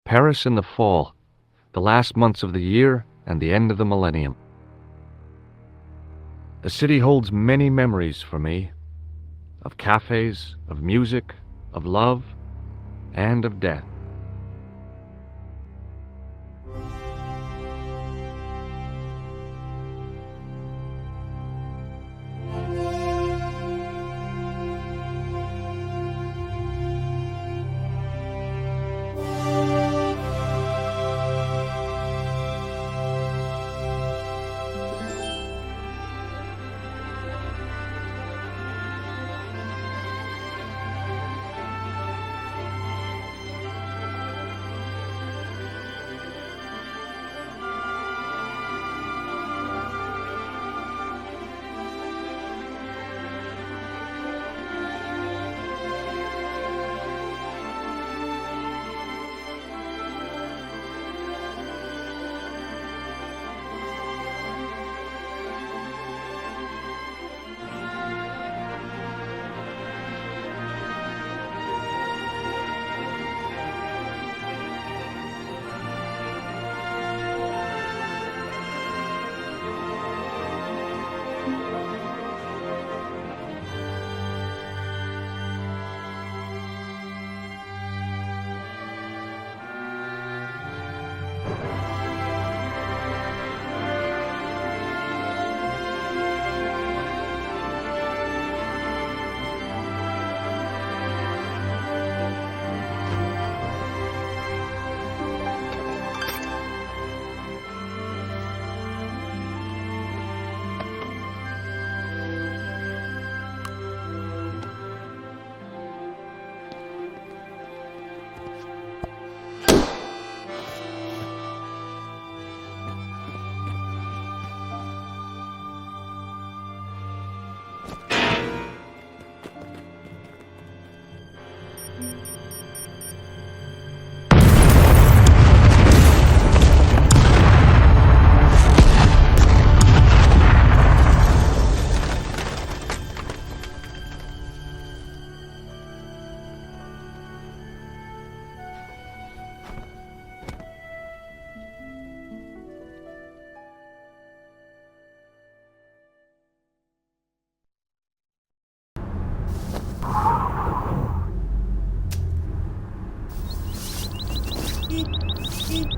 Paris in the fall, the last months of the year and the end of the millennium. The city holds many memories for me, of cafes, of music, of love, and of death.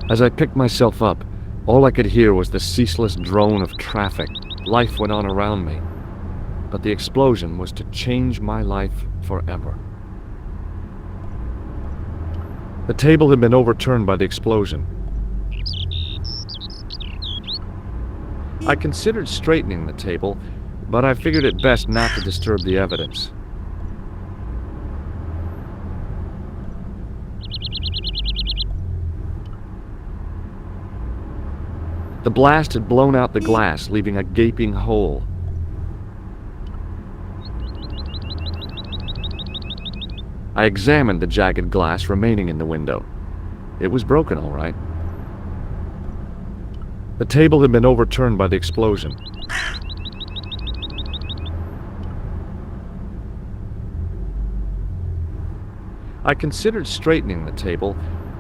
As I picked myself up, all I could hear was the ceaseless drone of traffic. Life went on around me, but the explosion was to change my life forever. The table had been overturned by the explosion. I considered straightening the table, but I figured it best not to disturb the evidence. The blast had blown out the glass, leaving a gaping hole. I examined the jagged glass remaining in the window. It was broken, all right. The table had been overturned by the explosion. I considered straightening the table,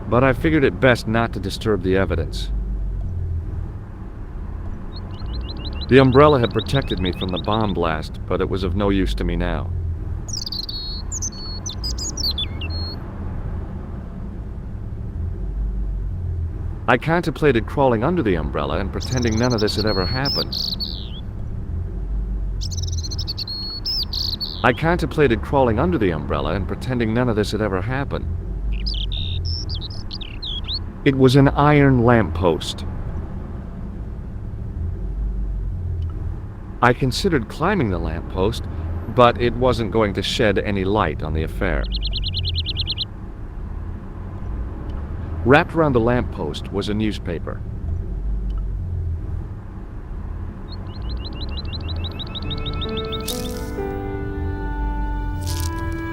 but I figured it best not to disturb the evidence. The umbrella had protected me from the bomb blast, but it was of no use to me now. I contemplated crawling under the umbrella and pretending none of this had ever happened. It was an iron lamppost. I considered climbing the lamppost, but it wasn't going to shed any light on the affair. Wrapped around the lamppost was a newspaper.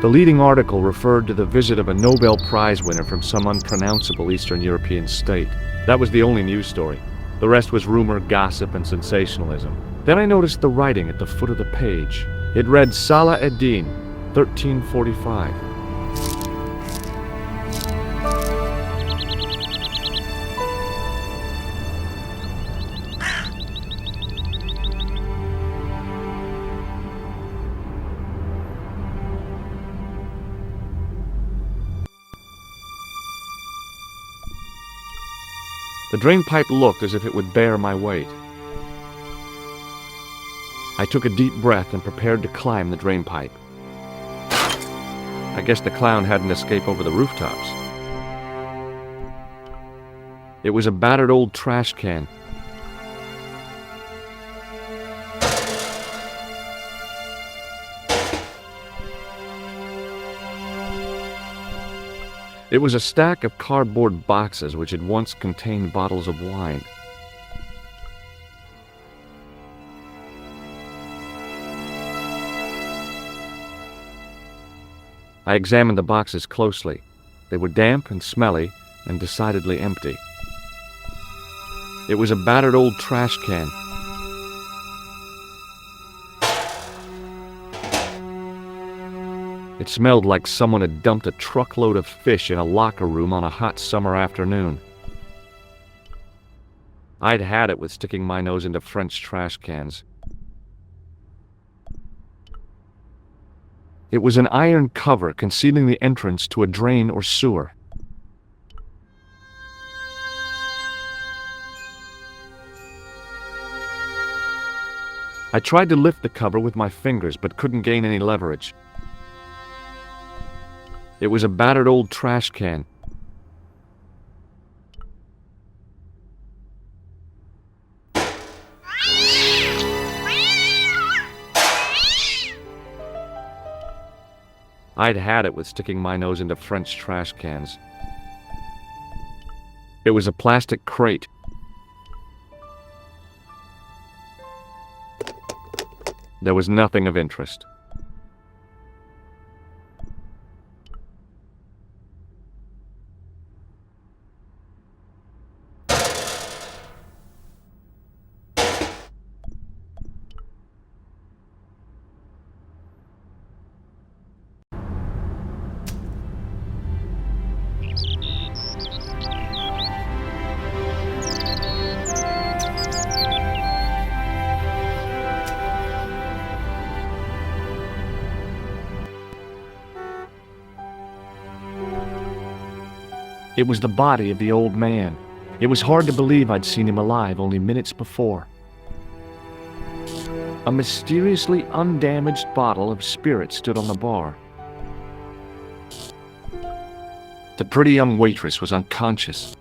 The leading article referred to the visit of a Nobel Prize winner from some unpronounceable Eastern European state. That was the only news story. The rest was rumor, gossip, and sensationalism. Then I noticed the writing at the foot of the page. It read Salah ad-Din, 1345. The drain pipe looked as if it would bear my weight. I took a deep breath and prepared to climb the drain pipe. I guess the clown hadn't escaped over the rooftops. It was a battered old trash can. It was a stack of cardboard boxes which had once contained bottles of wine. I examined the boxes closely. They were damp and smelly and decidedly empty. It was a battered old trash can. It smelled like someone had dumped a truckload of fish in a locker room on a hot summer afternoon. I'd had it with sticking my nose into French trash cans. It was an iron cover concealing the entrance to a drain or sewer. I tried to lift the cover with my fingers but couldn't gain any leverage. It was a battered old trash can. I'd had it with sticking my nose into French trash cans. It was a plastic crate. There was nothing of interest. It was the body of the old man. It was hard to believe I'd seen him alive only minutes before. A mysteriously undamaged bottle of spirit stood on the bar. The pretty young waitress was unconscious.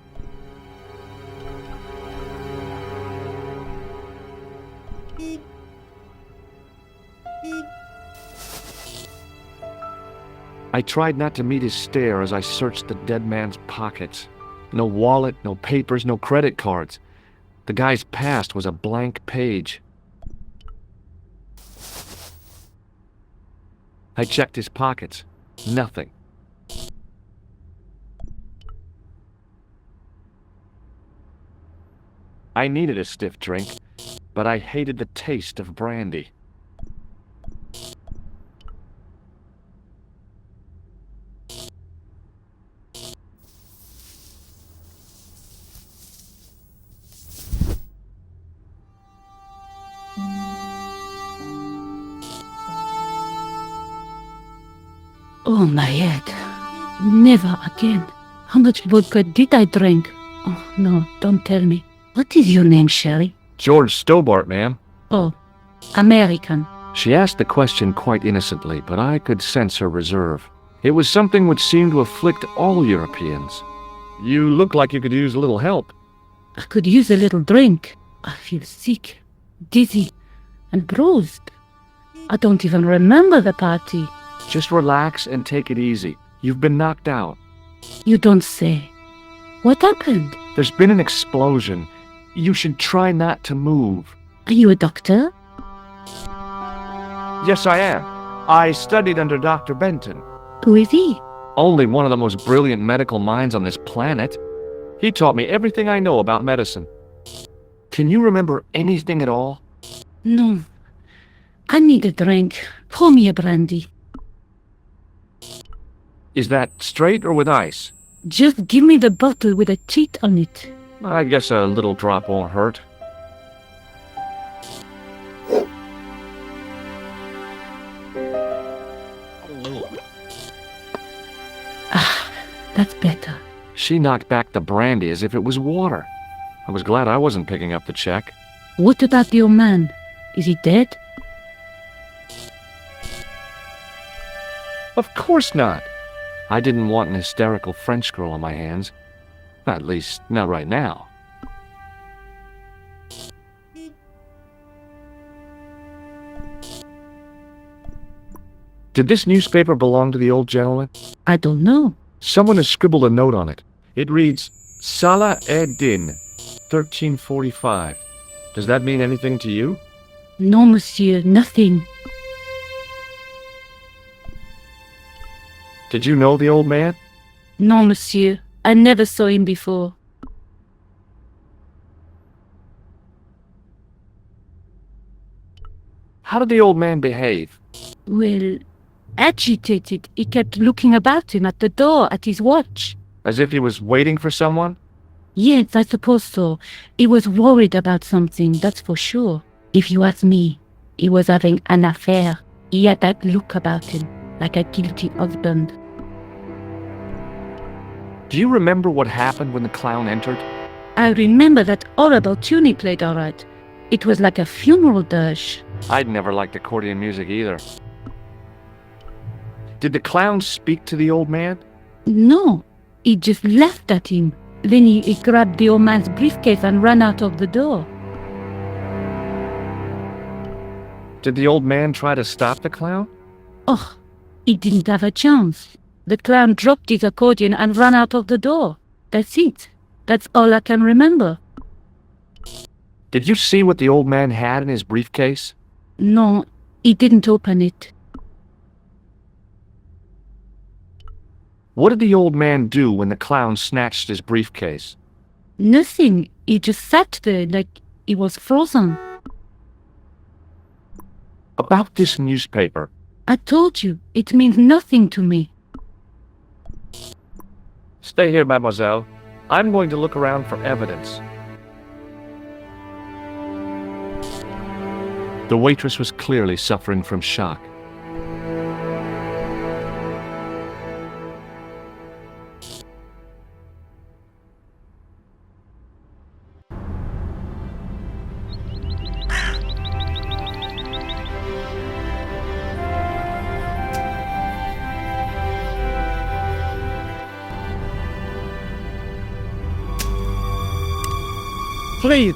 I tried not to meet his stare as I searched the dead man's pockets. No wallet, no papers, no credit cards. The guy's past was a blank page. I checked his pockets. Nothing. I needed a stiff drink, but I hated the taste of brandy. Oh, my head. Never again. How much vodka did I drink? Oh, no, don't tell me. What is your name, Sherry? George Stobart, ma'am. Oh, American. She asked the question quite innocently, but I could sense her reserve. It was something which seemed to afflict all Europeans. You look like you could use a little help. I could use a little drink. I feel sick, dizzy, and bruised. I don't even remember the party. Just relax and take it easy. You've been knocked out. You don't say. What happened? There's been an explosion. You should try not to move. Are you a doctor? Yes, I am. I studied under Dr. Benton. Who is he? Only one of the most brilliant medical minds on this planet. He taught me everything I know about medicine. Can you remember anything at all? No. I need a drink. Pour me a brandy. Is that straight or with ice? Just give me the bottle with a cheat on it. I guess a little drop won't hurt. Ah, that's better. She knocked back the brandy as if it was water. I was glad I wasn't picking up the check. What about the old man? Is he dead? Of course not. I didn't want an hysterical French girl on my hands. At least, not right now. Did this newspaper belong to the old gentleman? I don't know. Someone has scribbled a note on it. It reads, Salah ed-Din, 1345. Does that mean anything to you? No, monsieur, nothing. Did you know the old man? No, monsieur. I never saw him before. How did the old man behave? Well, agitated. He kept looking about him at the door, at his watch. As if he was waiting for someone? Yes, I suppose so. He was worried about something, that's for sure. If you ask me, he was having an affair. He had that look about him, like a guilty husband. Do you remember what happened when the clown entered? I remember that horrible tune he played all right. It was like a funeral dirge. I'd never liked accordion music either. Did the clown speak to the old man? No, he just laughed at him. Then he grabbed the old man's briefcase and ran out of the door. Did the old man try to stop the clown? Oh, he didn't have a chance. The clown dropped his accordion and ran out of the door. That's it. That's all I can remember. Did you see what the old man had in his briefcase? No, he didn't open it. What did the old man do when the clown snatched his briefcase? Nothing. He just sat there like he was frozen. About this newspaper. I told you, it means nothing to me. Stay here, mademoiselle. I'm going to look around for evidence. The waitress was clearly suffering from shock. Please,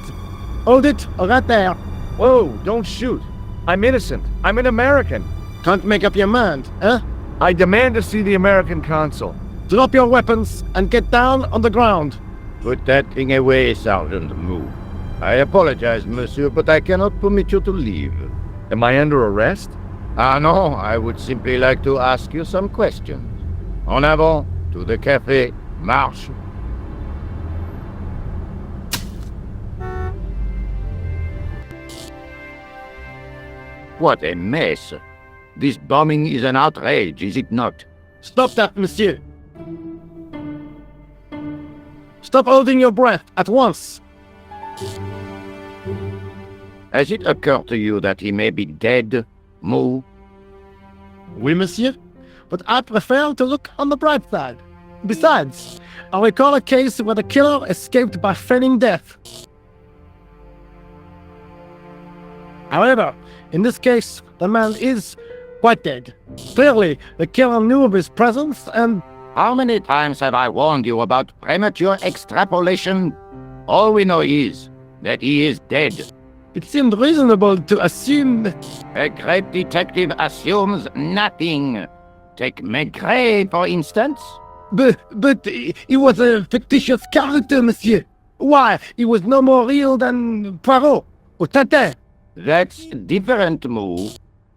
hold it right there. Whoa, don't shoot. I'm innocent. I'm an American. Can't make up your mind, eh? I demand to see the American consul. Drop your weapons and get down on the ground. Put that thing away, Sergeant Moo. I apologize, monsieur, but I cannot permit you to leave. Am I under arrest? Ah, no, I would simply like to ask you some questions. En avant, to the café, marche. What a mess. This bombing is an outrage, is it not? Stop that, monsieur. Stop holding your breath at once. Has it occurred to you that he may be dead, Moo? Oui, monsieur. But I prefer to look on the bright side. Besides, I recall a case where the killer escaped by feigning death. However, in this case, the man is quite dead. Clearly, the killer knew of his presence and... How many times have I warned you about premature extrapolation? All we know is that he is dead. It seemed reasonable to assume... A great detective assumes nothing. Take Maigret, for instance. But he was a fictitious character, monsieur. Why, he was no more real than Poirot or Tintin. That's different, Moo.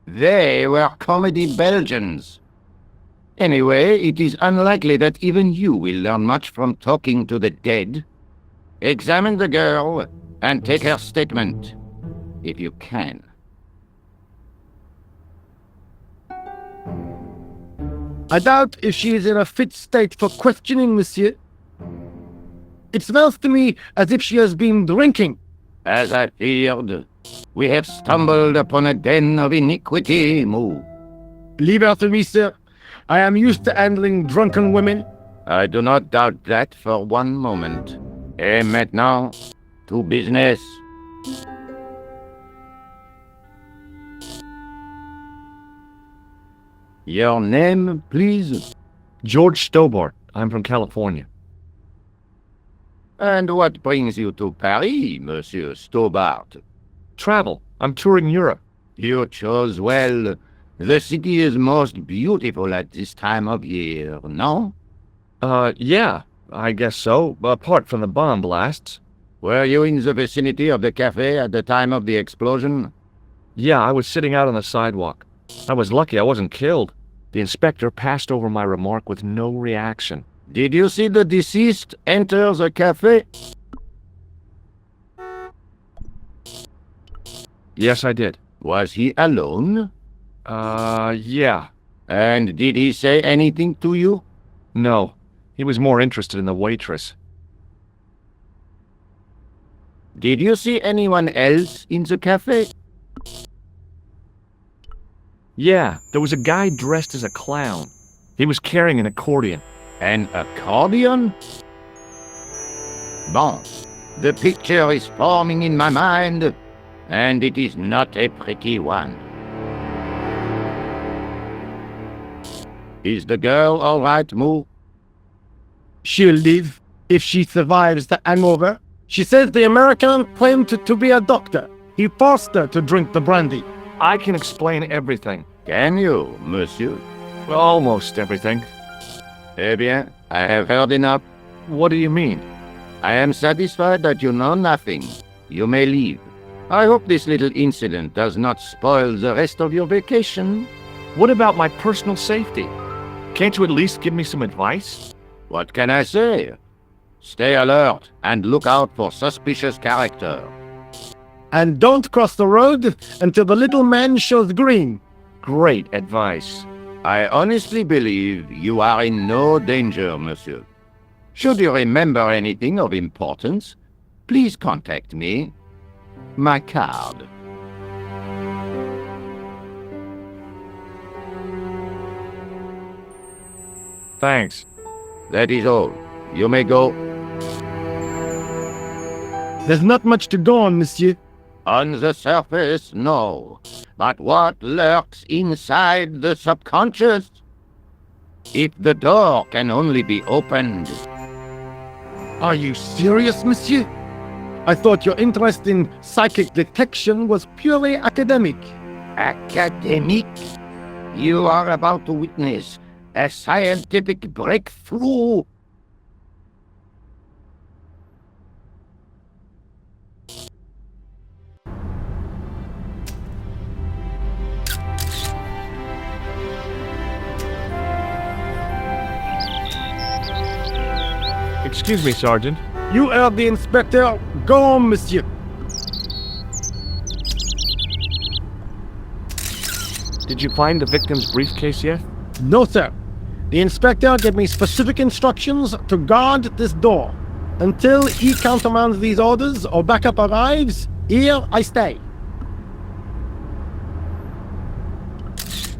They were comedy Belgians. Anyway, it is unlikely that even you will learn much from talking to the dead. Examine the girl and take her statement, if you can. I doubt if she is in a fit state for questioning, monsieur. It smells to me as if she has been drinking. As I feared, we have stumbled upon a den of iniquity, Moo. Leave her to me, sir. I am used to handling drunken women. I do not doubt that for one moment. Et maintenant, To business. Your name, please? George Stobart. I'm from California. And what brings you to Paris, Monsieur Stobart? Travel. I'm touring Europe. You chose well. The city is most beautiful at this time of year, no? Yeah, I guess so, apart from the bomb blasts. Were you in the vicinity of the cafe at the time of the explosion? Yeah, I was sitting out on the sidewalk. I was lucky I wasn't killed. The inspector passed over my remark with no reaction. Did you see the deceased enter the cafe? Yes, I did. Was he alone? Yeah. And did he say anything to you? No. He was more interested in the waitress. Did you see anyone else in the cafe? Yeah, there was a guy dressed as a clown. He was carrying an accordion. An accordion? Bon, the picture is forming in my mind, and it is not a pretty one. Is the girl all right, Moo? She'll live if she survives the hangover. She says the American claimed to be a doctor. He forced her to drink the brandy. I can explain everything. Can you, monsieur? Well, almost everything. Eh bien, I have heard enough. What do you mean? I am satisfied that you know nothing. You may leave. I hope this little incident does not spoil the rest of your vacation. What about my personal safety? Can't you at least give me some advice? What can I say? Stay alert and look out for suspicious character. And don't cross the road until the little man shows green. Great advice. I honestly believe you are in no danger, monsieur. Should you remember anything of importance, please contact me. My card. Thanks. That is all. You may go. There's not much to go on, monsieur. On the surface, no. But what lurks inside the subconscious? If the door can only be opened. Are you serious, monsieur? I thought your interest in psychic detection was purely academic. Academic? You are about to witness a scientific breakthrough. Excuse me, Sergeant. You heard the inspector. Go on, monsieur. Did you find the victim's briefcase yet? No, sir. The inspector gave me specific instructions to guard this door. Until he countermands these orders or backup arrives, here I stay.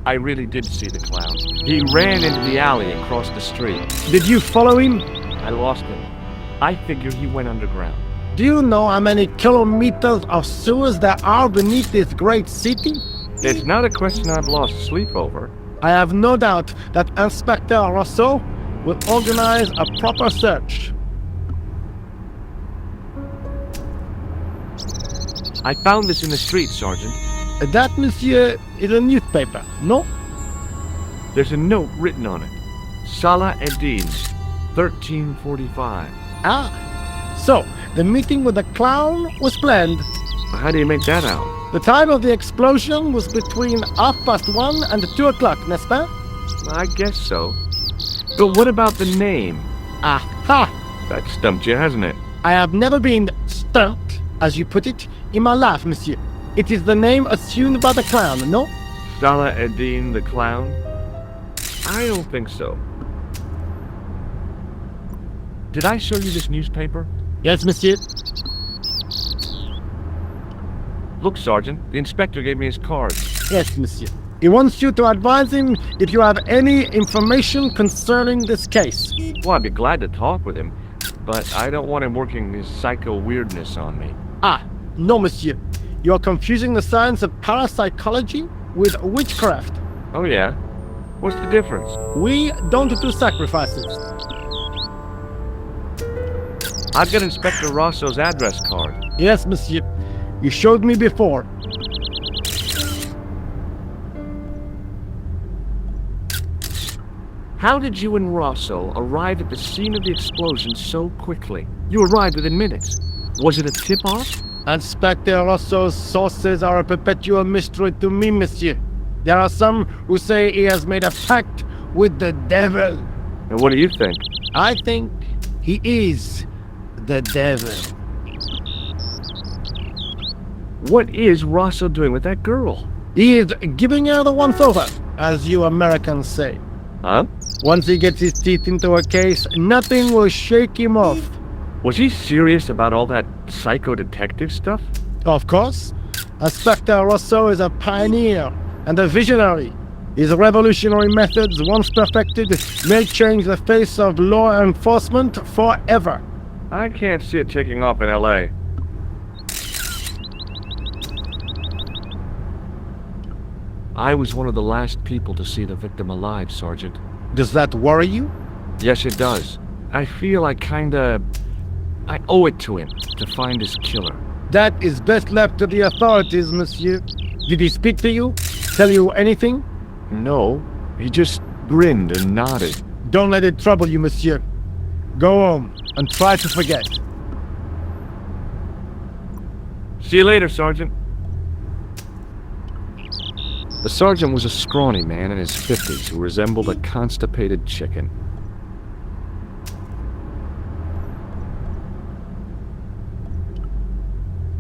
I really did see the clown. He ran into the alley across the street. Did you follow him? I lost him. I figure he went underground. Do you know how many kilometers of sewers there are beneath this great city? It's not a question I've lost sleep over. I have no doubt that Inspector Rousseau will organize a proper search. I found this in the street, Sergeant. That, monsieur, is a newspaper, no? There's a note written on it. Salah Eddin, 1345. Ah, so the meeting with the clown was planned. How do you make that out? The time of the explosion was between 1:30 and 2 o'clock, n'est-ce pas? I guess so. But what about the name? Aha! That stumped you, hasn't it? I have never been stumped, as you put it, in my life, monsieur. It is the name assumed by the clown, no? Salah Eddin the clown? I don't think so. Did I show you this newspaper? Yes, monsieur. Look, Sergeant, the inspector gave me his card. Yes, monsieur. He wants you to advise him if you have any information concerning this case. Well, I'd be glad to talk with him. but I don't want him working his psycho weirdness on me. Ah, no, monsieur. You are confusing the science of parapsychology with witchcraft. Oh yeah? What's the difference? We don't do sacrifices. I've got Inspector Rosso's address card. Yes, monsieur. You showed me before. How did you and Rosso arrive at the scene of the explosion so quickly? You arrived within minutes. Was it a tip-off? Inspector Rosso's sources are a perpetual mystery to me, monsieur. There are some who say he has made a pact with the devil. And what do you think? I think he is the devil. What is Rosso doing with that girl? He is giving her the once over, as you Americans say. Huh? Once he gets his teeth into a case, nothing will shake him off. Was he serious about all that psycho-detective stuff? Of course, Inspector Rosso is a pioneer and a visionary. His revolutionary methods, once perfected, may change the face of law enforcement forever. I can't see it taking off in LA. I was one of the last people to see the victim alive, Sergeant. Does that worry you? Yes, it does. I feel I owe it to him to find his killer. That is best left to the authorities, monsieur. Did he speak to you? Tell you anything? No, he just grinned and nodded. Don't let it trouble you, monsieur. Go home and try to forget. See you later, Sergeant. The sergeant was a scrawny man in his 50s who resembled a constipated chicken.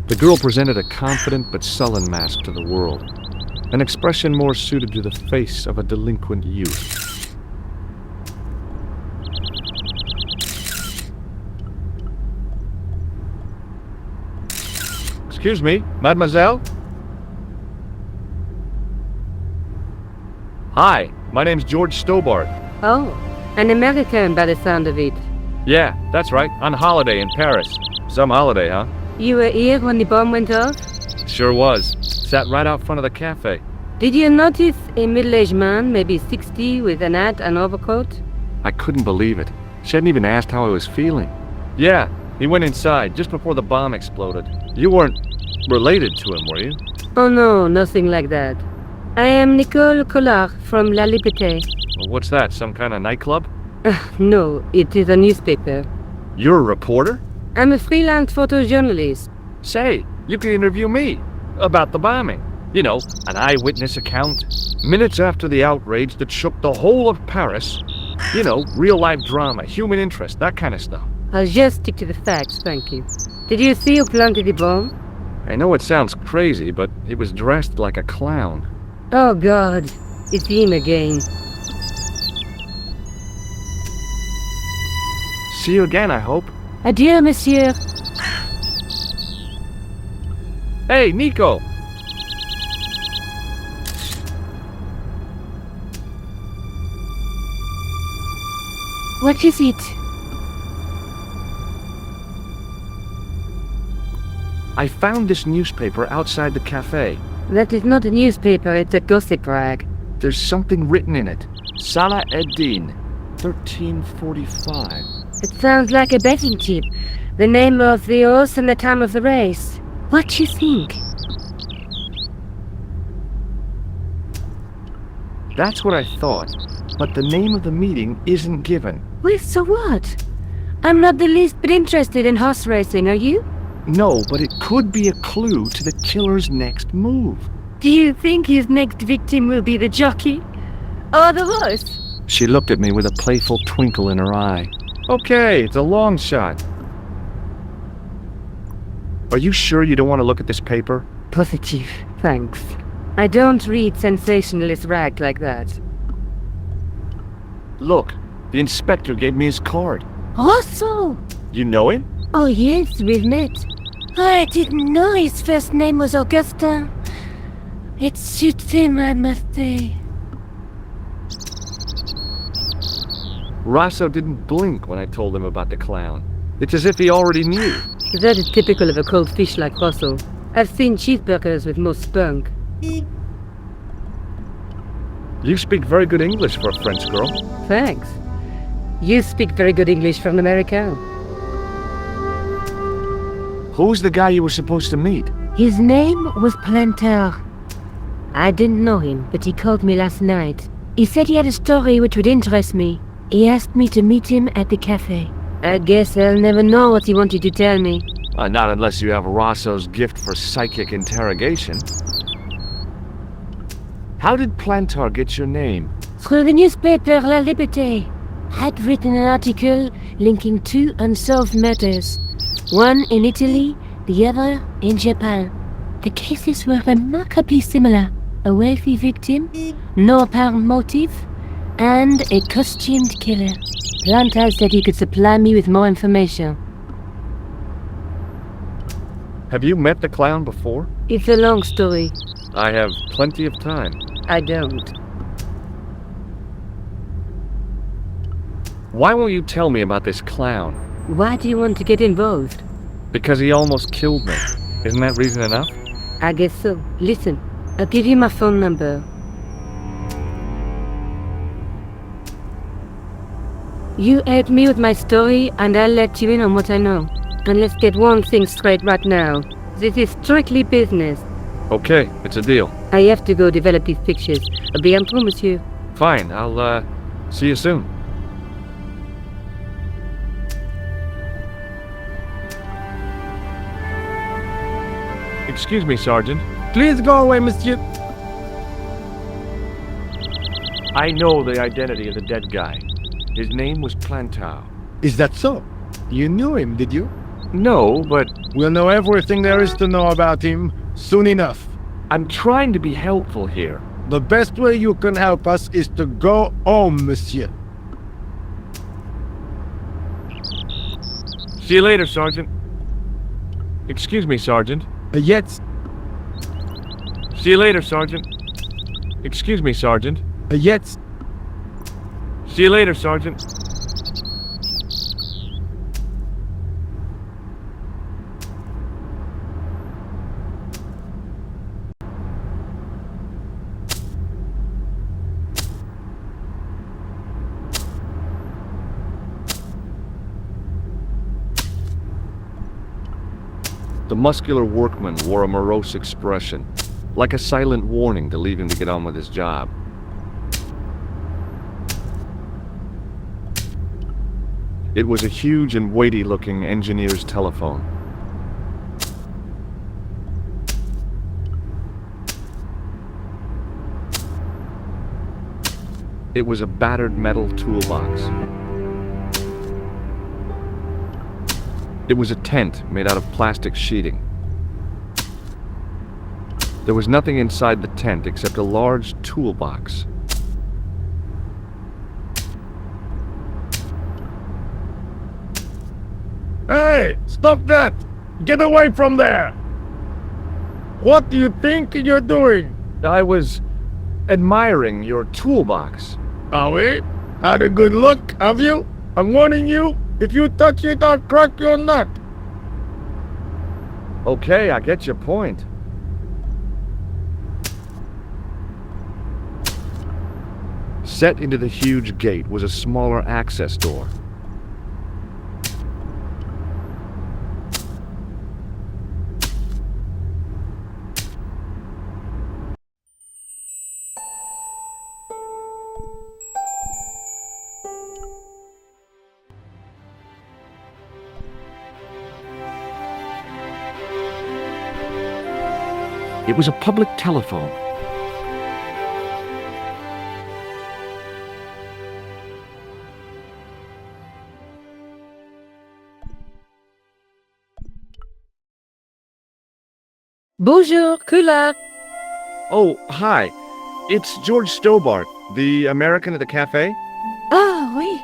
The girl presented a confident but sullen mask to the world, an expression more suited to the face of a delinquent youth. Excuse me, mademoiselle? Hi, my name's George Stobart. Oh, an American by the sound of it. Yeah, that's right, on holiday in Paris. Some holiday, huh? You were here when the bomb went off? Sure was. Sat right out front of the cafe. Did you notice a middle-aged man, maybe 60, with an hat and overcoat? I couldn't believe it. She hadn't even asked how I was feeling. Yeah, he went inside just before the bomb exploded. You weren't related to him, were you? Oh no, nothing like that. I am Nicole Collard from La Liberté. Well, what's that, some kind of nightclub? No, it is a newspaper. You're a reporter? I'm a freelance photojournalist. Say, you can interview me about the bombing. You know, an eyewitness account. Minutes after the outrage that shook the whole of Paris. You know, real-life drama, human interest, that kind of stuff. I'll just stick to the facts, thank you. Did you see who planted the bomb? I know it sounds crazy, but he was dressed like a clown. Oh God, it's him again. See you again, I hope. Adieu, monsieur. Hey, Nico! What is it? I found this newspaper outside the cafe. That is not a newspaper, it's a gossip rag. There's something written in it. Salah Eddin, 1345. It sounds like a betting tip. The name of the horse and the time of the race. What do you think? That's what I thought, but the name of the meeting isn't given. Well, so what? I'm not the least bit interested in horse racing, are you? No, but it could be a clue to the killer's next move. Do you think his next victim will be the jockey? Or the horse? She looked at me with a playful twinkle in her eye. Okay, it's a long shot. Are you sure you don't want to look at this paper? Positive, thanks. I don't read sensationalist rag like that. Look, the inspector gave me his card. Rosso! You know him? Oh yes, we've met. I didn't know his first name was Augustin. It suits him, I must say. Rosso didn't blink when I told him about the clown. It's as if he already knew. That is typical of a cold fish like Russell. I've seen cheeseburgers with more spunk. You speak very good English for a French girl. Thanks. You speak very good English for an American. Who's the guy you were supposed to meet? His name was Planter. I didn't know him, but he called me last night. He said he had a story which would interest me. He asked me to meet him at the cafe. I guess I'll never know what he wanted to tell me. Not unless you have Rosso's gift for psychic interrogation. How did Plantar get your name? Through the newspaper La Liberté. Had written an article linking two unsolved murders. One in Italy, the other in Japan. The cases were remarkably similar. A wealthy victim, no apparent motive, and a costumed killer. Plantar said he could supply me with more information. Have you met the clown before? It's a long story. I have plenty of time. I don't. Why won't you tell me about this clown? Why do you want to get involved? Because he almost killed me. Isn't that reason enough? I guess so. Listen, I'll give you my phone number. You help me with my story and I'll let you in on what I know. And let's get one thing straight right now. This is strictly business. Okay, it's a deal. I have to go develop these pictures. À bientôt, monsieur. Fine, I'll, see you soon. Excuse me, Sergeant. Please go away, monsieur. I know the identity of the dead guy. His name was Plantar. Is that so? You knew him, did you? No, but We'll know everything there is to know about him soon enough. I'm trying to be helpful here. The best way you can help us is to go home, monsieur. See you later, Sergeant. Excuse me, Sergeant. Yes, See you later, Sergeant. Excuse me, Sergeant. yes. See you later, Sergeant. The muscular workman wore a morose expression, like a silent warning to leave him to get on with his job. It was a huge and weighty-looking engineer's telephone. It was a battered metal toolbox. It was a tent made out of plastic sheeting. There was nothing inside the tent except a large toolbox. Hey, stop that! Get away from there! What do you think you're doing? I was admiring your toolbox. Are we? Had a good look, have you? I'm warning you, if you touch it, I'll crack your nut. Okay, I get your point. Set into the huge gate was a smaller access door. It was a public telephone. Bonjour, Kula. Oh, hi. It's George Stobart, the American at the cafe. Ah, oui.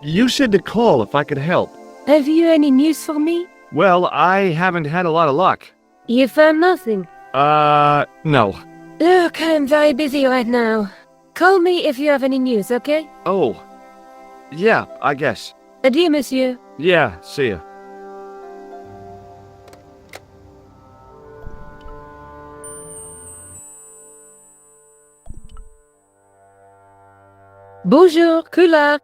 You said to call if I could help. Have you any news for me? Well, I haven't had a lot of luck. You found nothing. No. Look, I'm very busy right now. Call me if you have any news, okay? Oh. Yeah, I guess. Adieu, monsieur. Yeah, see ya. Bonjour, Kula.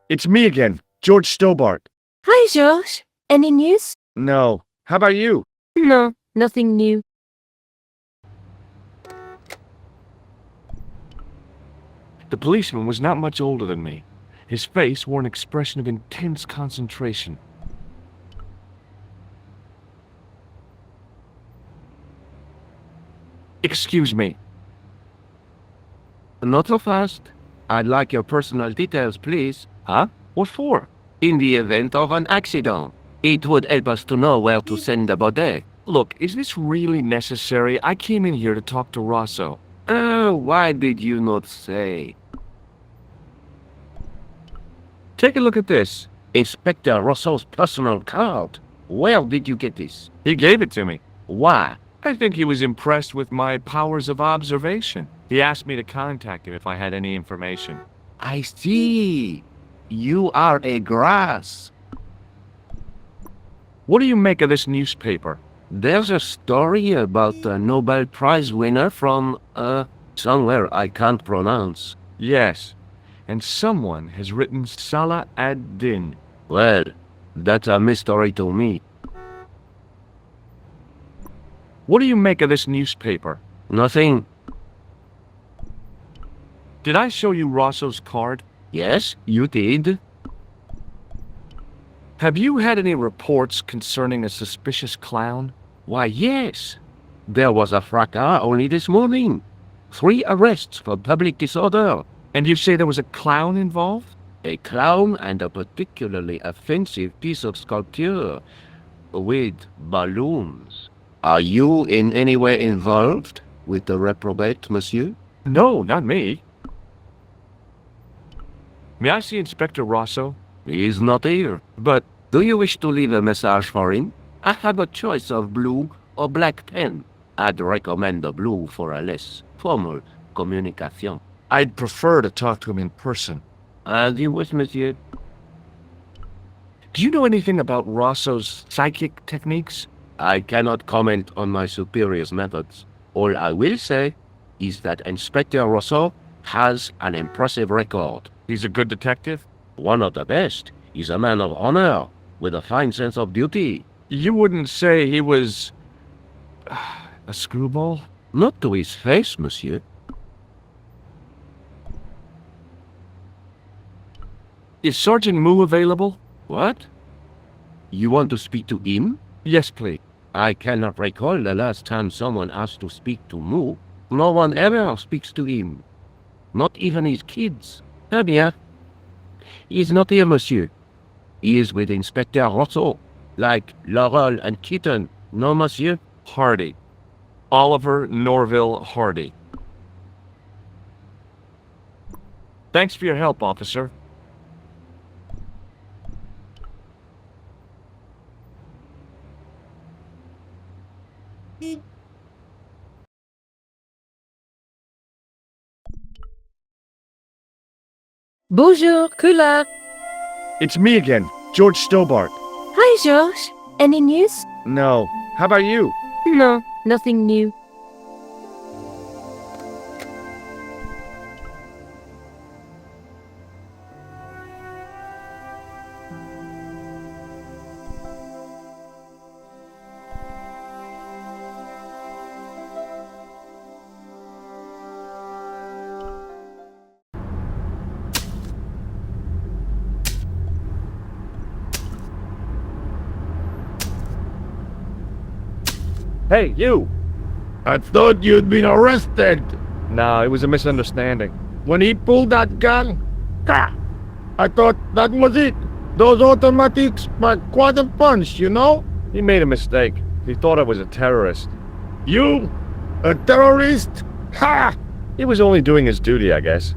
It's me again, George Stobart. Hi, George. Any news? No. How about you? No, nothing new. The policeman was not much older than me. His face wore an expression of intense concentration. Excuse me. Not so fast. I'd like your personal details, please. Huh? What for? In the event of an accident, it would help us to know where to send the body. Look, is this really necessary? I came in here to talk to Rosso. Oh, why did you not say? Take a look at this. Inspector Rosso's personal card. Where did you get this? He gave it to me. Why? I think he was impressed with my powers of observation. He asked me to contact him if I had any information. I see. You are a grass. What do you make of this newspaper? There's a story about a Nobel Prize winner from, somewhere I can't pronounce. Yes. And someone has written Salah ad-Din. Well, that's a mystery to me. What do you make of this newspaper? Nothing. Did I show you Rosso's card? Yes, you did. Have you had any reports concerning a suspicious clown? Why, yes. There was a fracas only this morning. 3 arrests for public disorder. And you say there was a clown involved? A clown and a particularly offensive piece of sculpture with balloons. Are you in any way involved with the reprobate, monsieur? No, not me. May I see Inspector Rosso? He is not here. But Do you wish to leave a message for him? I have a choice of blue or black pen. I'd recommend the blue for a less formal communication. I'd prefer to talk to him in person. As you wish, monsieur. Do you know anything about Rosso's psychic techniques? I cannot comment on my superior's methods. All I will say is that Inspector Rosso has an impressive record. He's a good detective? One of the best. He's a man of honor, with a fine sense of duty. You wouldn't say he was a screwball? Not to his face, monsieur. Is Sergeant Moo available? What? You want to speak to him? Yes, please. I cannot recall the last time someone asked to speak to Moo. No one ever speaks to him. Not even his kids. Eh bien. He is not here, monsieur. He is with Inspector Rosso. Like Laurel and Kitten. No, monsieur? Hardy. Oliver Norville Hardy. Thanks for your help, officer. Bonjour, Kula. It's me again, George Stobart. Hi, George. Any news? No. How about you? No, nothing new. Hey, you! I thought you'd been arrested. No, it was a misunderstanding. When he pulled that gun, I thought that was it. Those automatics pack quite a punch, you know? He made a mistake. He thought I was a terrorist. You? A terrorist? Ha! He was only doing his duty, I guess.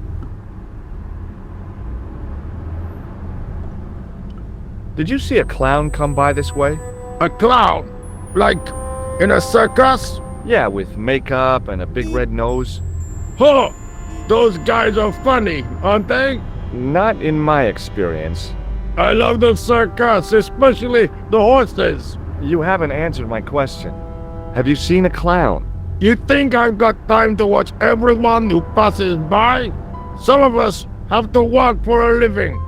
Did you see a clown come by this way? A clown? Like in a circus? Yeah, with makeup and a big red nose. Huh! Those guys are funny, aren't they? Not in my experience. I love the circus, especially the horses. You haven't answered my question. Have you seen a clown? You think I've got time to watch everyone who passes by? Some of us have to work for a living.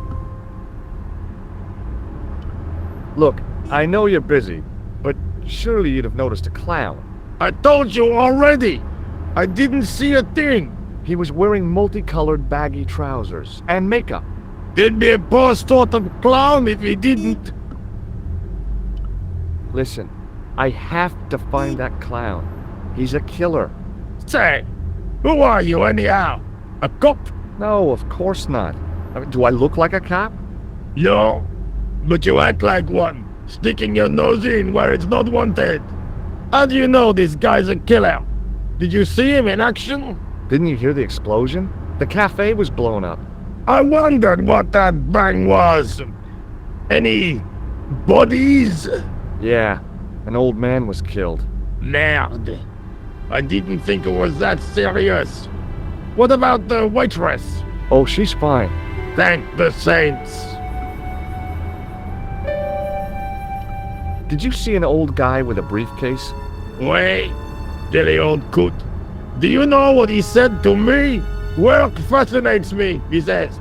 Look, I know you're busy, but surely you'd have noticed a clown. I told you already. I didn't see a thing. He was wearing multicolored baggy trousers and makeup. He'd be a poor sort of clown if he didn't. Listen, I have to find that clown. He's a killer. Say, who are you anyhow? A cop? No, of course not. I mean, do I look like a cop? No, but you act like one, sticking your nose in where it's not wanted. How do you know this guy's a killer? Did you see him in action? Didn't you hear the explosion? The cafe was blown up. I wondered what that bang was. Any bodies? Yeah, an old man was killed. Merde. I didn't think it was that serious. What about the waitress? Oh, she's fine. Thank the saints. Did you see an old guy with a briefcase? Wait, silly old coot. Do you know what he said to me? Work fascinates me, he says.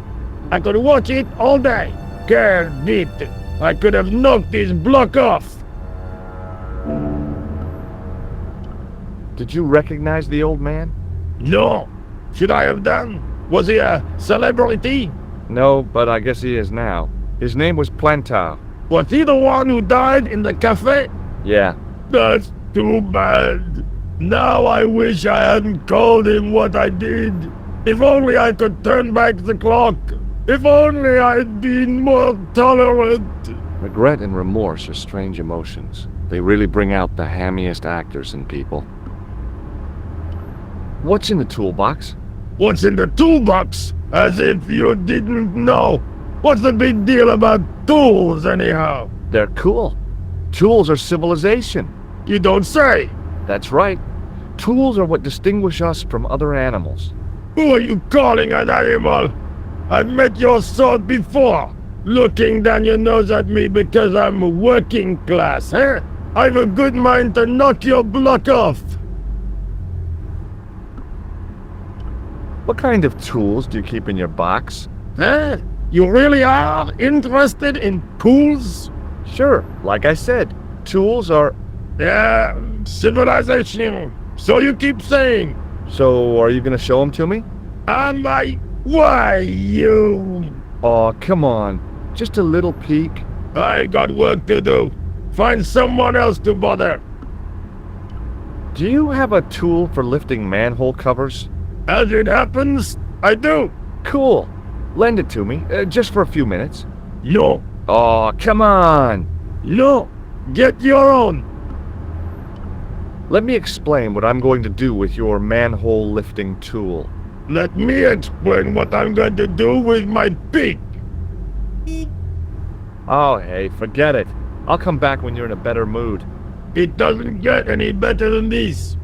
I could watch it all day. Quelle vite. I could have knocked his block off. Did you recognize the old man? No. Should I have done? Was he a celebrity? No, but I guess he is now. His name was Plantar. Was he the one who died in the cafe? Yeah. That's too bad. Now I wish I hadn't called him what I did. If only I could turn back the clock. If only I'd been more tolerant. Regret and remorse are strange emotions. They really bring out the hammiest actors in people. What's in the toolbox? What's in the toolbox? As if you didn't know. What's the big deal about tools, anyhow? They're cool. Tools are civilization. You don't say. That's right. Tools are what distinguish us from other animals. Who are you calling an animal? I've met your sort before. Looking down your nose at me because I'm working class, eh? I've a good mind to knock your block off. What kind of tools do you keep in your box? Eh? You really are interested in tools? Sure, like I said, tools are... Yeah, civilization. So you keep saying. So, are you gonna show them to me? Am I? Why, you? Aw, come on. Just a little peek. I got work to do. Find someone else to bother. Do you have a tool for lifting manhole covers? As it happens, I do. Cool. Lend it to me, just for a few minutes. No. Aw, come on. No. Get your own. Let me explain what I'm going to do with your manhole lifting tool. Let me explain what I'm going to do with my pick. Oh, hey, forget it. I'll come back when you're in a better mood. It doesn't get any better than this.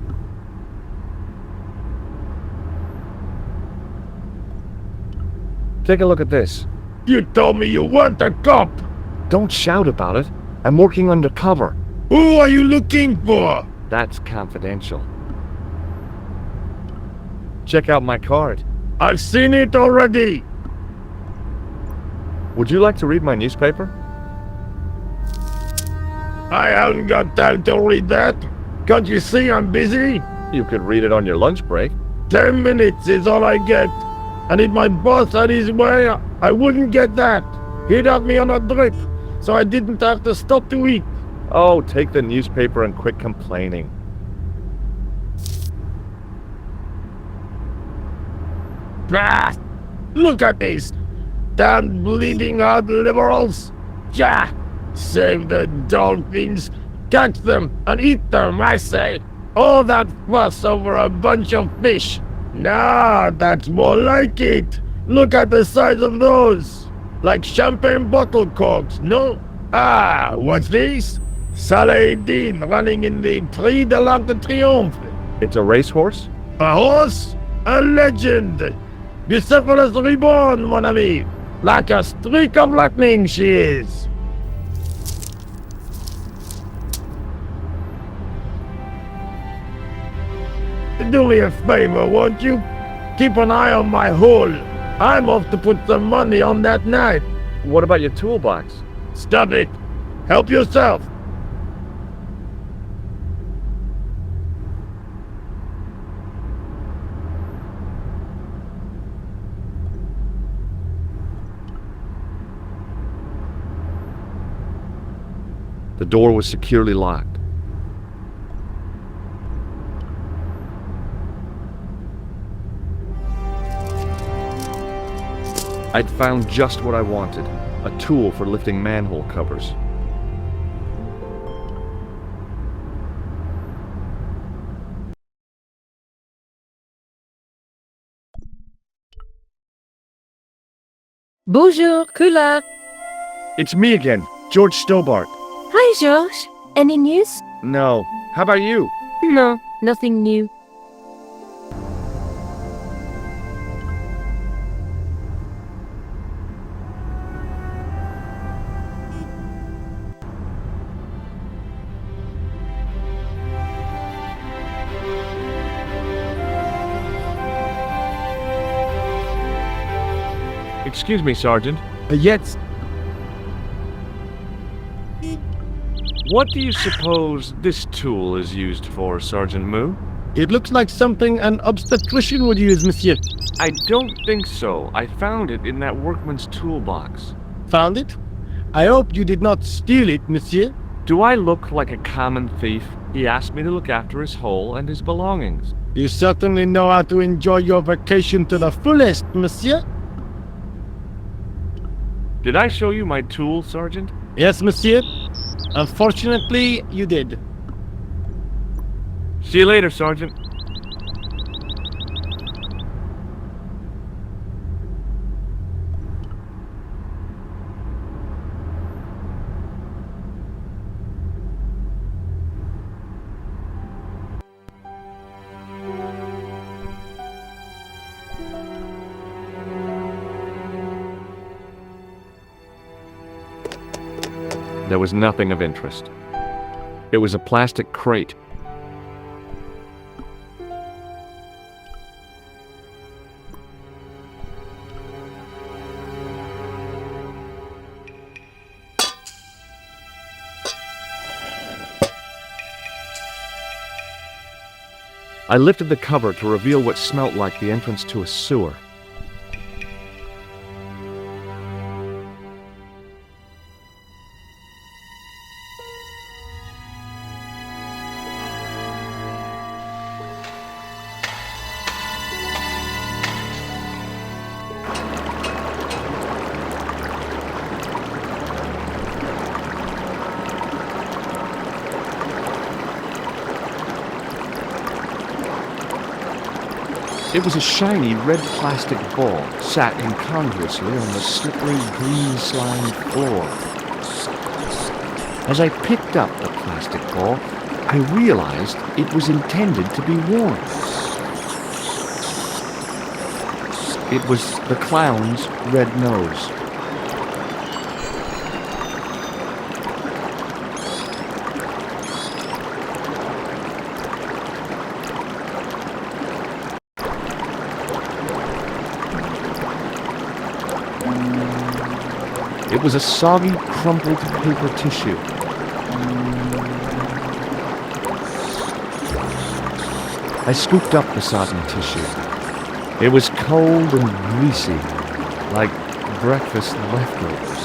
Take a look at this. You told me you weren't a cop. Don't shout about it. I'm working undercover. Who are you looking for? That's confidential. Check out my card. I've seen it already. Would you like to read my newspaper? I haven't got time to read that. Can't you see I'm busy? You could read it on your lunch break. 10 minutes is all I get. And if my boss had his way, I wouldn't get that. He'd have me on a drip, so I didn't have to stop to eat. Oh, take the newspaper and quit complaining. Ah, look at this. Damn bleeding heart liberals. Ja, save the dolphins. Catch them and eat them, I say. All that fuss over a bunch of fish. Nah, that's more like it. Look at the size of those. Like champagne bottle corks, no? Ah, what's this? Saladin running in the Prix de l'Arc de Triomphe. It's a racehorse? A horse? A legend. Bucephalus reborn, mon ami. Like a streak of lightning she is. Do me a favor, won't you? Keep an eye on my hole. I'm off to put some money on that knife. What about your toolbox? Stop it. Help yourself. The door was securely locked. I'd found just what I wanted, a tool for lifting manhole covers. Bonjour, Kula. It's me again, George Stobart. Hi, George. Any news? No. How about you? No, nothing new. Excuse me, Sergeant. Yes. What do you suppose this tool is used for, Sergeant Moo? It looks like something an obstetrician would use, monsieur. I don't think so. I found it in that workman's toolbox. Found it? I hope you did not steal it, monsieur. Do I look like a common thief? He asked me to look after his hole and his belongings. You certainly know how to enjoy your vacation to the fullest, monsieur. Did I show you my tool, Sergeant? Yes, monsieur. Unfortunately, you did. See you later, Sergeant. There was nothing of interest. It was a plastic crate. I lifted the cover to reveal what smelt like the entrance to a sewer. It was a shiny red plastic ball, sat incongruously on the slippery green slime floor. As I picked up the plastic ball, I realized it was intended to be worn. It was the clown's red nose. It was a soggy, crumpled paper tissue. I scooped up the sodden tissue. It was cold and greasy, like breakfast leftovers.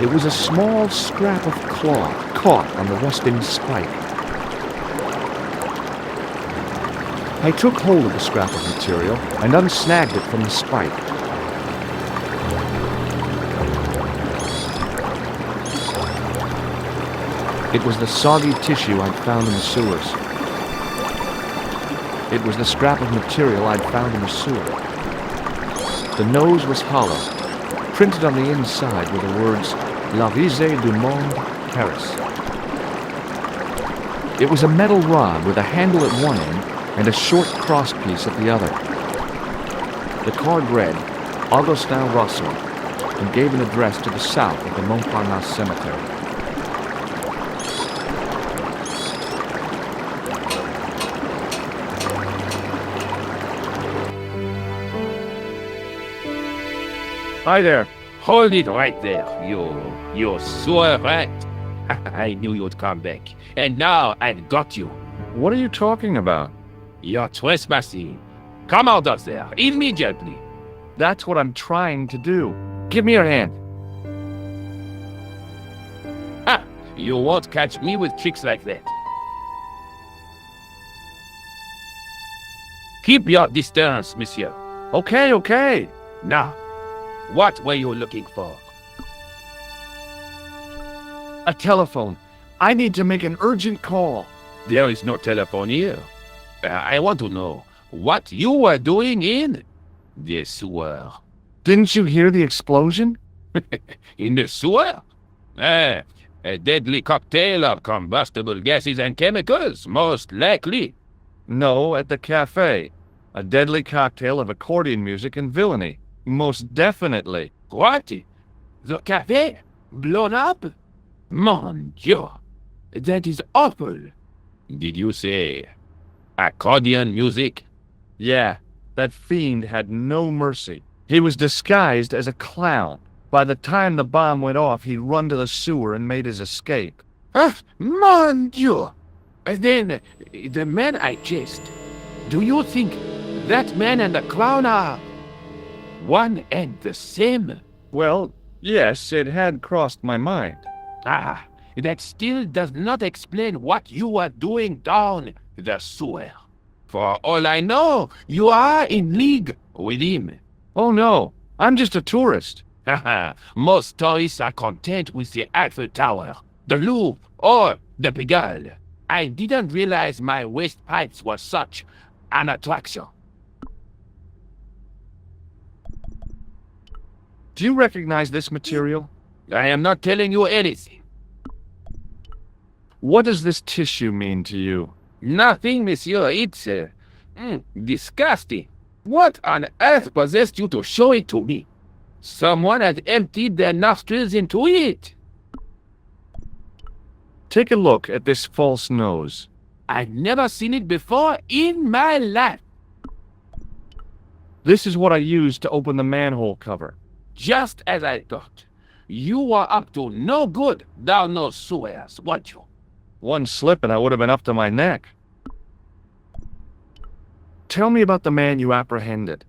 It was a small scrap of cloth caught on the rusting spike. I took hold of the scrap of material and unsnagged it from the spike. It was the soggy tissue I'd found in the sewers. It was the scrap of material I'd found in the sewer. The nose was hollow. Printed on the inside were the words, La Risée du Monde, Paris. It was a metal rod with a handle at one end and a short crosspiece at the other. The card read, Augustin Rousseau, and gave an address to the south of the Montparnasse Cemetery. Hi there. Hold it right there, you sewer rat. I knew you'd come back. And now I've got you. What are you talking about? You're trespassing. Come out of there, immediately. That's what I'm trying to do. Give me your hand. Ha! You won't catch me with tricks like that. Keep your distance, monsieur. Okay, okay. Now, what were you looking for? A telephone. I need to make an urgent call. There is no telephone here. I want to know what you were doing in the sewer. Didn't you hear the explosion? In the sewer? A deadly cocktail of combustible gases and chemicals, most likely. No, at the cafe. A deadly cocktail of accordion music and villainy. Most definitely. What? The cafe? Blown up? Mon Dieu! That is awful. Did you say accordion music? Yeah, that fiend had no mercy. He was disguised as a clown. By the time the bomb went off, he'd run to the sewer and made his escape. Ah, mon Dieu! Then, the man I chased, do you think that man and the clown are one and the same? Well, yes, it had crossed my mind. Ah, that still does not explain what you were doing down the sewer. For all I know, you are in league with him. Oh no, I'm just a tourist. Haha, most tourists are content with the Eiffel Tower, the Louvre, or the Pigalle. I didn't realize my waste pipes were such an attraction. Do you recognize this material? I am not telling you anything. What does this tissue mean to you? Nothing, monsieur. It's disgusting. What on earth possessed you to show it to me? Someone has emptied their nostrils into it. Take a look at this false nose. I've never seen it before in my life. This is what I used to open the manhole cover. Just as I thought. You were up to no good down those sewers, weren't you? One slip and I would have been up to my neck. Tell me about the man you apprehended.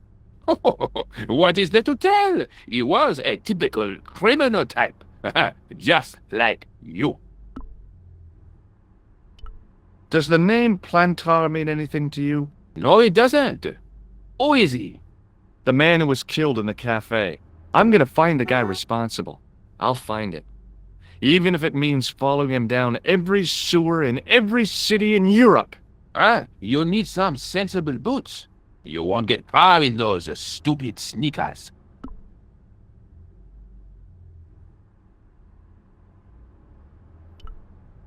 What is there to tell? He was a typical criminal type. Just like you. Does the name Plantar mean anything to you? No, it doesn't. Who is he? The man who was killed in the cafe. I'm gonna find the guy responsible. I'll find him. Even if it means following him down every sewer in every city in Europe. Ah, you need some sensible boots. You won't get far in those stupid sneakers.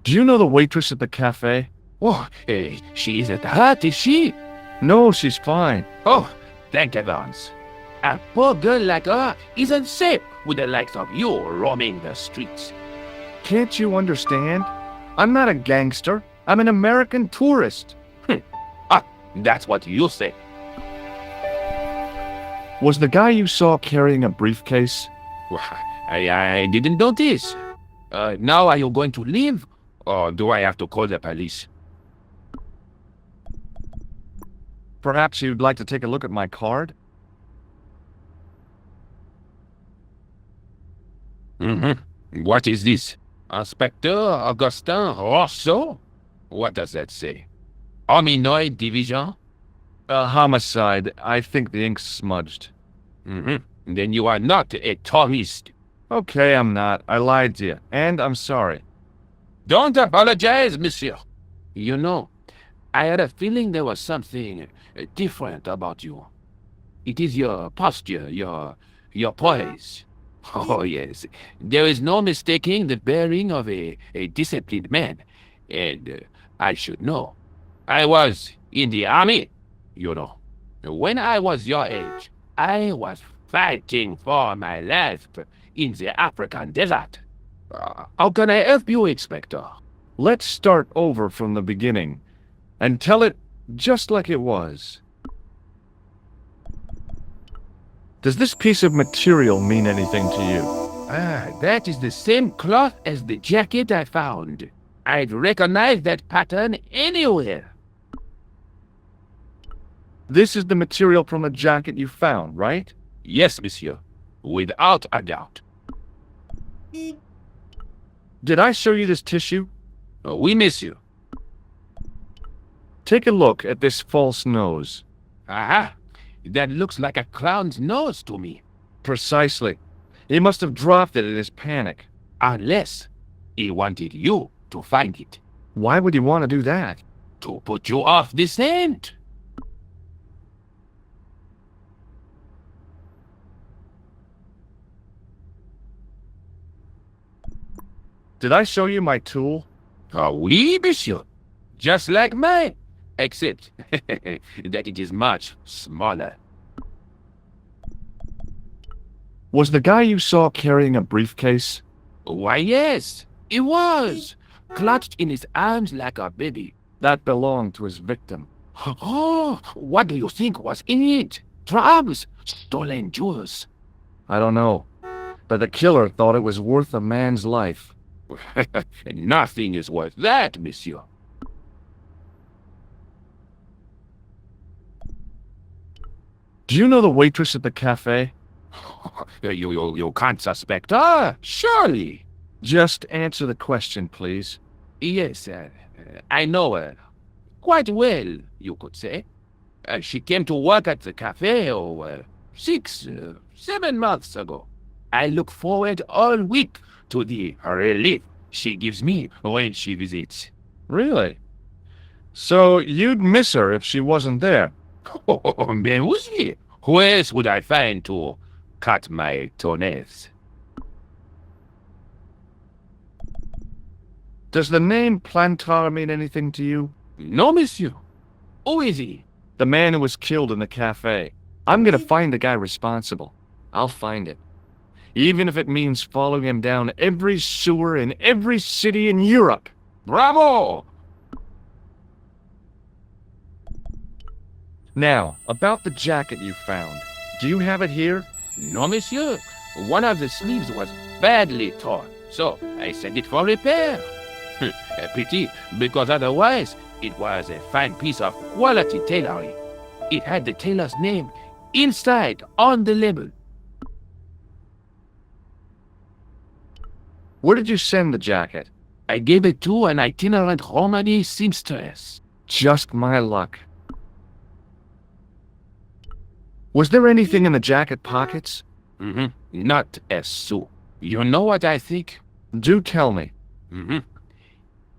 Do you know the waitress at the cafe? Oh, she isn't hurt, is she? No, she's fine. Oh, thank heavens. A poor girl like her isn't safe with the likes of you roaming the streets. Can't you understand? I'm not a gangster. I'm an American tourist. That's what you say. Was the guy you saw carrying a briefcase? I didn't notice. Now are you going to leave? Or do I have to call the police? Perhaps you'd like to take a look at my card? What is this? Inspector Augustin Rousseau? What does that say? Hominoid Division? Homicide. I think the ink's smudged. Then you are not a tourist. Okay, I'm not. I lied to you. And I'm sorry. Don't apologize, monsieur. You know, I had a feeling there was something different about you. It is your posture, your poise. Oh, yes. There is no mistaking the bearing of a disciplined man. And I should know. I was In the army, you know. When I was your age, I was fighting for my life in the African desert. How can I help you, Inspector? Let's start over from the beginning and tell it just like it was. Does this piece of material mean anything to you? That is the same cloth as the jacket I found. I'd recognize that pattern anywhere. This is the material from the jacket you found, right? Yes, monsieur. Without a doubt. Did I show you this tissue? Oui, monsieur. Take a look at this false nose. Aha! That looks like a clown's nose to me. Precisely. He must have dropped it in his panic. Unless he wanted you to find it. Why would he want to do that? To put you off the scent. Did I show you my tool? Oui, monsieur. Just like mine. Except that it is much smaller. Was the guy you saw carrying a briefcase? Why, yes, it was. Clutched in his arms like a baby. That belonged to his victim. Oh, what do you think was in it? Drugs? Stolen jewels? I don't know. But the killer thought it was worth a man's life. Nothing is worth that, monsieur. Do you know the waitress at the cafe? You can't suspect her, surely. Just answer the question, please. Yes, I know her. Quite well, you could say. She came to work at the cafe 6, 7 months ago. I look forward all week to the relief she gives me when she visits. Really? So you'd miss her if she wasn't there? Oh, ben oui. Who else would I find to cut my toenails? Does the name Plantar mean anything to you? No, monsieur. Who is he? The man who was killed in the cafe. I'm gonna find the guy responsible. I'll find him. Even if it means following him down every sewer in every city in Europe. Bravo! Now, about the jacket you found. Do you have it here? No, monsieur. One of the sleeves was badly torn, so I sent it for repair. A pity, because otherwise it was a fine piece of quality tailoring. It had the tailor's name inside on the label. Where did you send the jacket? I gave it to an itinerant Romany seamstress. Just my luck. Was there anything in the jacket pockets? Not a sou. You know what I think? Do tell me.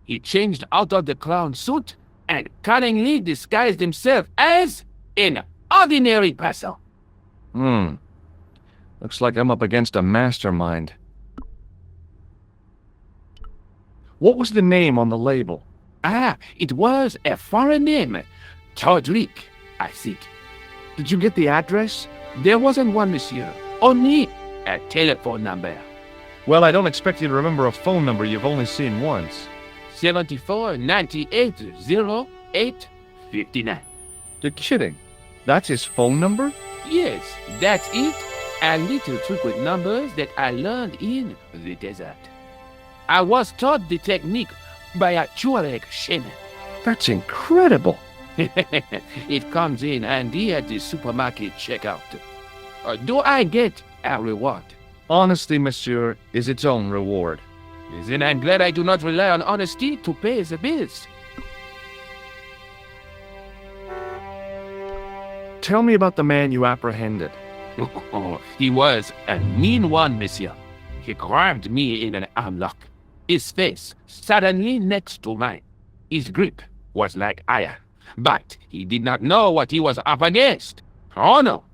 He changed out of the clown suit and cunningly disguised himself as an ordinary person. Looks like I'm up against a mastermind. What was the name on the label? It was a foreign name. Todrick, I think. Did you get the address? There wasn't one, monsieur. Only a telephone number. Well, I don't expect you to remember a phone number you've only seen once. 74 98 08 59. You're kidding. That's his phone number? Yes, that's it. A little trick with numbers that I learned in the desert. I was taught the technique by a Tuareg shaman. That's incredible. It comes in handy at the supermarket checkout. Do I get a reward? Honesty, monsieur, is its own reward. Then I'm glad I do not rely on honesty to pay the bills. Tell me about the man you apprehended. He was a mean one, monsieur. He grabbed me in an armlock. His face suddenly next to mine. His grip was like iron, but he did not know what he was up against. Oh no,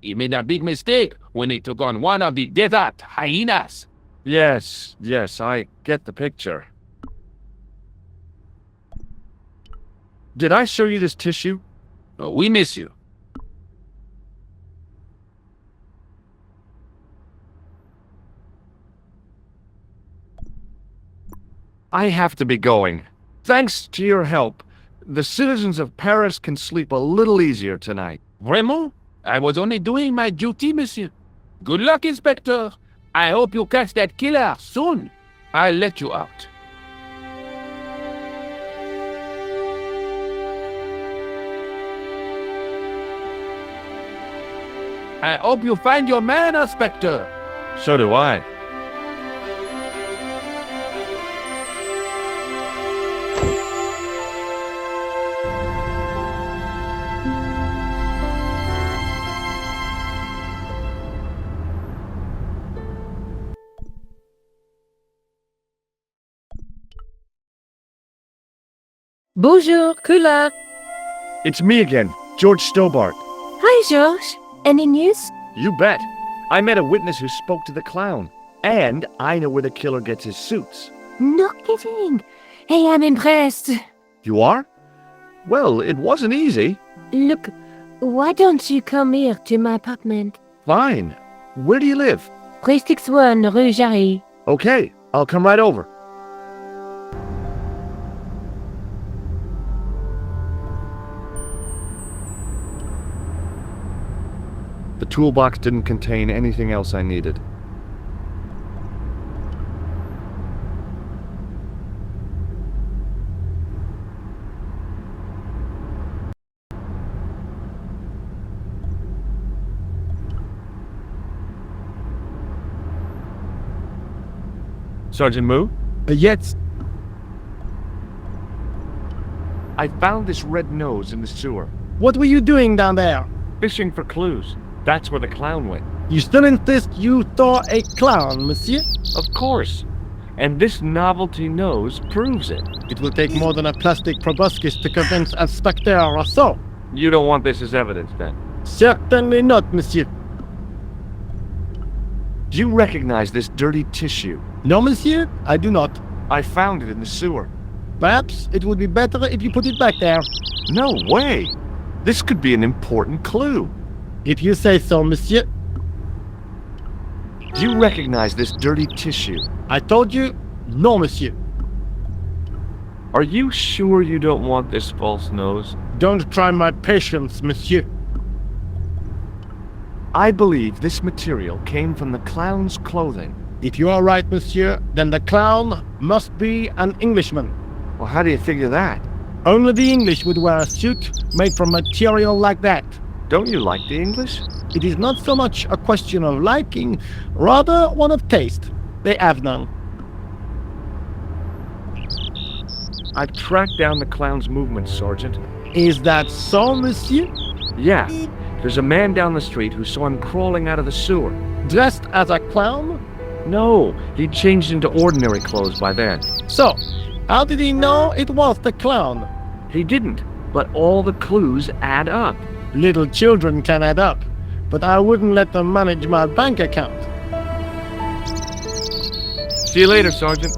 he made a big mistake when he took on one of the desert hyenas. Yes, I get the picture. Did I show you this tissue? Oh, we miss you. I have to be going. Thanks to your help, the citizens of Paris can sleep a little easier tonight. Vraiment? I was only doing my duty, monsieur. Good luck, Inspector. I hope you catch that killer soon. I'll let you out. I hope you find your man, Inspector. So do I. Bonjour, Kula. It's me again, George Stobart. Hi, George. Any news? You bet. I met a witness who spoke to the clown. And I know where the killer gets his suits. No kidding. Hey, I'm impressed. You are? Well, it wasn't easy. Look, why don't you come here to my apartment? Fine. Where do you live? 361 Rue Jarry. Okay, I'll come right over. The toolbox didn't contain anything else I needed. Sergeant Moo? Yes. I found this red nose in the sewer. What were you doing down there? Fishing for clues. That's where the clown went. You still insist you saw a clown, monsieur? Of course. And this novelty nose proves it. It will take more than a plastic proboscis to convince Inspector Rousseau. You don't want this as evidence, then? Certainly not, monsieur. Do you recognize this dirty tissue? No, monsieur, I do not. I found it in the sewer. Perhaps it would be better if you put it back there. No way! This could be an important clue. If you say so, monsieur. Do you recognize this dirty tissue? I told you, no, monsieur. Are you sure you don't want this false nose? Don't try my patience, monsieur. I believe this material came from the clown's clothing. If you are right, monsieur, then the clown must be an Englishman. Well, how do you figure that? Only the English would wear a suit made from material like that. Don't you like the English? It is not so much a question of liking, rather one of taste. They have none. I've tracked down the clown's movements, Sergeant. Is that so, monsieur? Yeah, there's a man down the street who saw him crawling out of the sewer. Dressed as a clown? No, he'd changed into ordinary clothes by then. So, how did he know it was the clown? He didn't, but all the clues add up. Little children can add up, but I wouldn't let them manage my bank account. See you later, Sergeant.